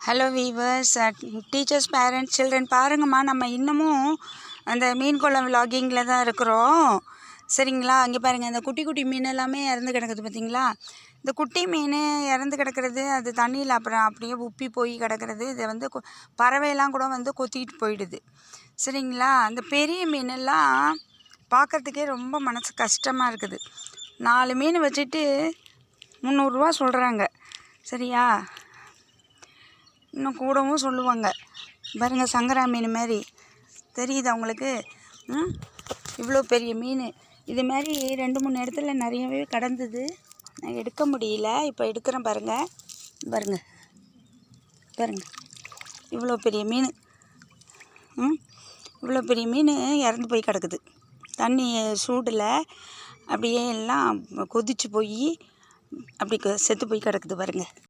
Hello viewers, teachers, parents, children பாருங்கம்மா, நம்ம இன்னமும் அந்த மீன் குளம் விலாகிங்கில் தான் இருக்கிறோம். சரிங்களா? அங்கே பாருங்கள், இந்த குட்டி குட்டி மீன் எல்லாமே இறந்து கிடக்குது பார்த்தீங்களா? இந்த குட்டி மீன் இறந்து கிடக்கிறது, அது தண்ணியில் அப்புறம் அப்படியே உப்பி போய் கிடக்கிறது. இதை வந்து பறவையெல்லாம் கூட வந்து கொத்திக்கிட்டு போயிடுது. சரிங்களா? அந்த பெரிய மீனெல்லாம் பார்க்குறதுக்கே ரொம்ப மனசு கஷ்டமாக இருக்குது. 4 மீன் வச்சுட்டு 300 ரூபா சொல்கிறாங்க. சரியா? இன்னும் கூடவும் சொல்லுவாங்க. பாருங்கள், சங்கரா மீன் மாதிரி தெரியுது அவங்களுக்கு. இவ்வளோ பெரிய மீன் இது மாதிரி 2-3 இடத்துல நிறையவே கடந்தது. நான் எடுக்க முடியல, இப்போ எடுக்கிறேன். பாருங்கள் பாருங்கள் பாருங்கள், இவ்வளோ பெரிய மீன். இவ்வளோ பெரிய மீன் இறந்து போய் கிடக்குது. தண்ணி சூடில் அப்படியே எல்லாம் கொதிச்சு போய் அப்படி செத்து போய் கிடக்குது பாருங்கள்.